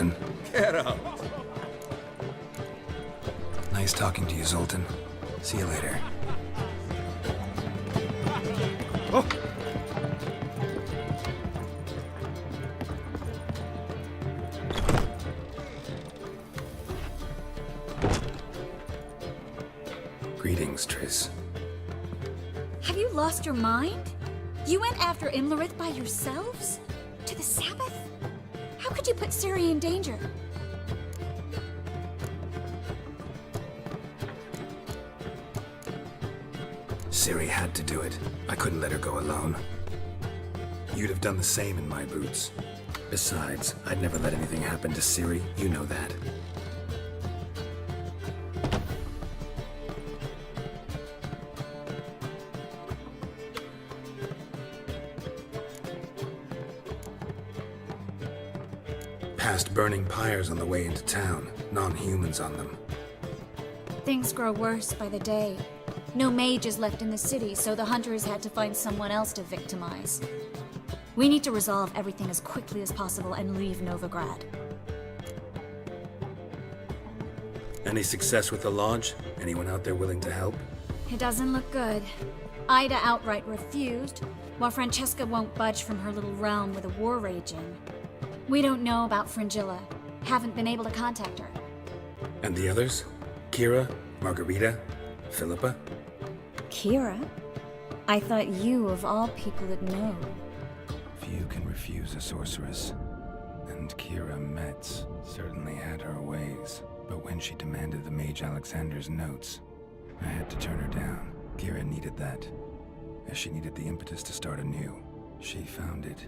Zoltan. Get up. Nice talking to you, Zoltan. See you later. Oh. Greetings, Triss. Have you lost your mind? You went after Imlerith by yourselves? To the Sabbath? How could you put Ciri in danger? Ciri had to do it. I couldn't let her go alone. You'd have done the same in my boots. Besides, I'd never let anything happen to Ciri. You know that. Past burning pyres on the way into town. Non-humans on them. Things grow worse by the day. No mages left in the city, so the hunters had to find someone else to victimize. We need to resolve everything as quickly as possible and leave Novigrad. Any success with the launch? Anyone out there willing to help? It doesn't look good. Ida outright refused, while Francesca won't budge from her little realm with a war raging. We don't know about Fringilla. Haven't been able to contact her. And the others? Kira? Margarita? Philippa? Kira? I thought you, of all people, would know. Few can refuse a sorceress. And Kira Metz certainly had her ways. But when she demanded the Mage Alexander's notes, I had to turn her down. Kira needed that, as she needed the impetus to start anew. She found it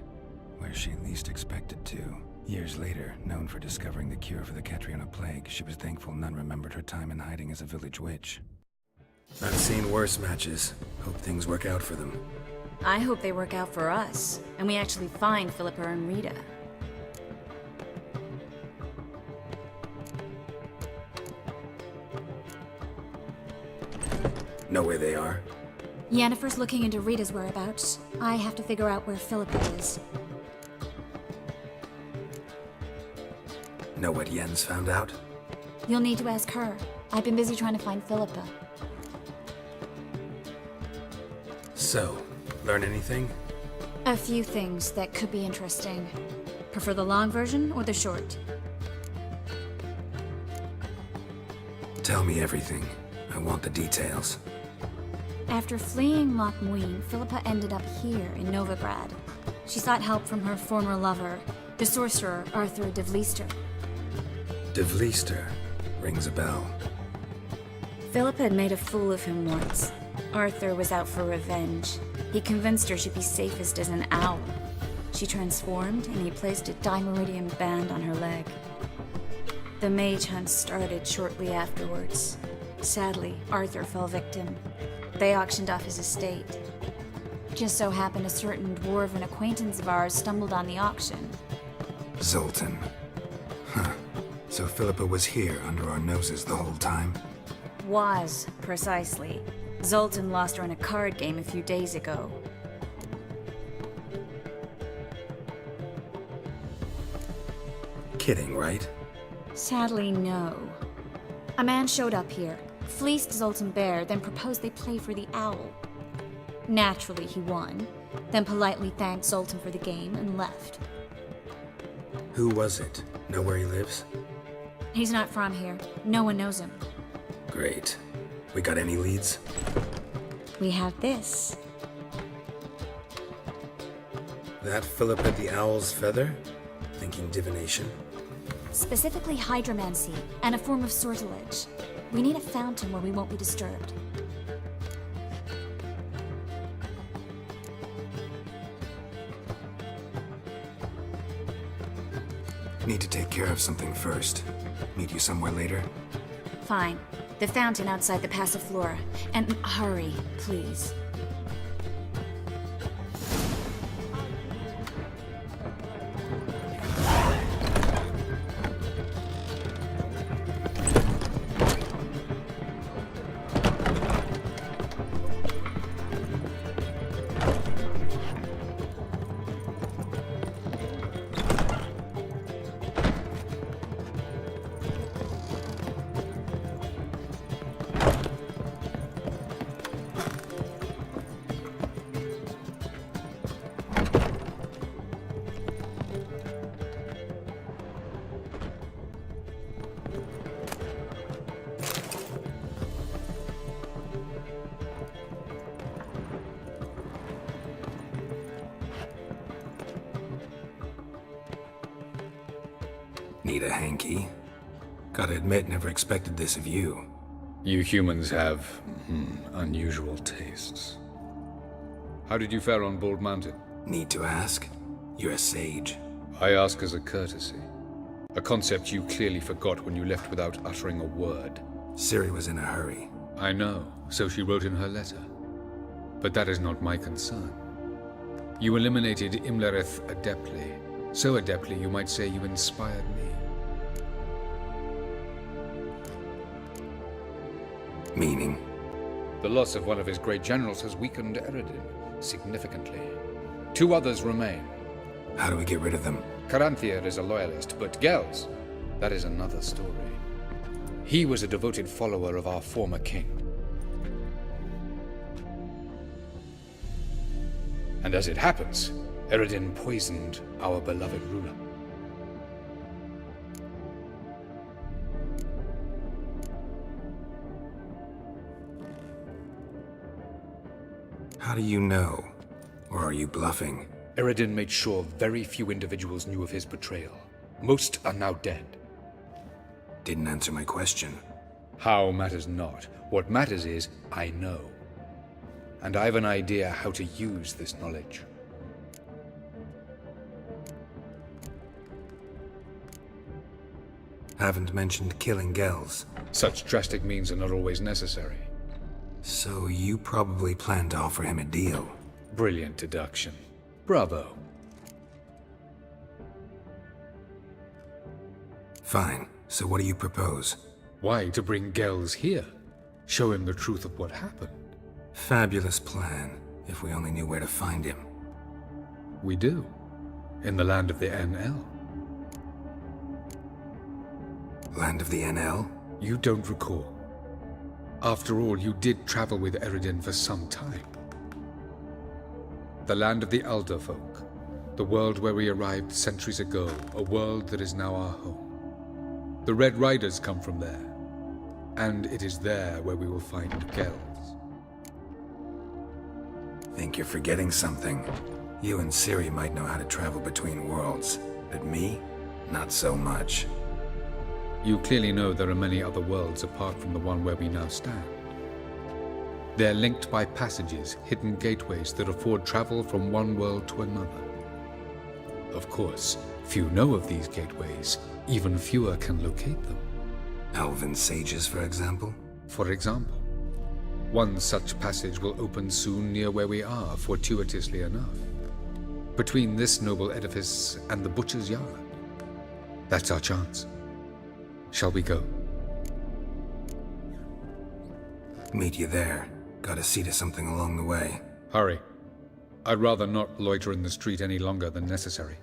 where she least expected to. Years later, known for discovering the cure for the Catriona plague, she was thankful none remembered her time in hiding as a village witch. I've seen worse matches. Hope things work out for them. I hope they work out for us, and we actually find Philippa and Rita. Know where they are? Yennefer's looking into Rita's whereabouts. I have to figure out where Philippa is. Know what Yen's found out? You'll need to ask her. I've been busy trying to find Philippa. So, learn anything? A few things that could be interesting. Prefer the long version or the short? Tell me everything. I want the details. After fleeing Loch Muin, Philippa ended up here in Novigrad. She sought help from her former lover, the sorcerer Arthur de Vlister. De Vlister rings a bell. Philippa had made a fool of him once. Arthur was out for revenge. He convinced her she'd be safest as an owl. She transformed, and he placed a Dimeridian band on her leg. The mage hunt started shortly afterwards. Sadly, Arthur fell victim. They auctioned off his estate. Just so happened a certain dwarven acquaintance of ours stumbled on the auction. Zoltan. Huh. So Philippa was here under our noses the whole time? Was, precisely. Zoltan lost her in a card game a few days ago. Kidding, right? Sadly, no. A man showed up here, fleeced Zoltan bare, then proposed they play for the owl. Naturally, he won, then politely thanked Zoltan for the game and left. Who was it? Know where he lives? He's not from here. No one knows him. Great. We got any leads? We have this. That Philippa the Owl's feather? Thinking divination? Specifically hydromancy, and a form of sortilege. We need a fountain where we won't be disturbed. Need to take care of something first. Meet you somewhere later? Fine. The fountain outside the Passiflora. And hurry, please. Need a hanky? Gotta admit, never expected this of you. You humans have, unusual tastes. How did you fare on Bald Mountain? Need to ask? You're a sage. I ask as a courtesy. A concept you clearly forgot when you left without uttering a word. Ciri was in a hurry. I know, so she wrote in her letter. But that is not my concern. You eliminated Imlerith adeptly. So adeptly, you might say you inspired me. Meaning? The loss of one of his great generals has weakened Eredin significantly. 2 others remain. How do we get rid of them? Caranthir is a loyalist, but Gels, that is another story. He was a devoted follower of our former king. And as it happens, Eredin poisoned our beloved ruler. How do you know? Or are you bluffing? Eredin made sure very few individuals knew of his betrayal. Most are now dead. Didn't answer my question. How matters not. What matters is, I know. And I have an idea how to use this knowledge. Haven't mentioned killing Gels. Such drastic means are not always necessary. So you probably plan to offer him a deal. Brilliant deduction. Bravo. Fine. So what do you propose? Why, to bring Gels here? Show him the truth of what happened. Fabulous plan, if we only knew where to find him. We do. In the land of the NL. Land of the NL? You don't recall. After all, you did travel with Eredin for some time. The land of the Elder Folk. The world where we arrived centuries ago. A world that is now our home. The Red Riders come from there. And it is there where we will find Gels. Think you're forgetting something. You and Ciri might know how to travel between worlds, but me? Not so much. You clearly know there are many other worlds apart from the one where we now stand. They're linked by passages, hidden gateways that afford travel from one world to another. Of course, few know of these gateways. Even fewer can locate them. Elven sages, for example? For example, one such passage will open soon near where we are, fortuitously enough. Between this noble edifice and the Butcher's Yard. That's our chance. Shall we go? Meet you there. Gotta see to something along the way. Hurry. I'd rather not loiter in the street any longer than necessary.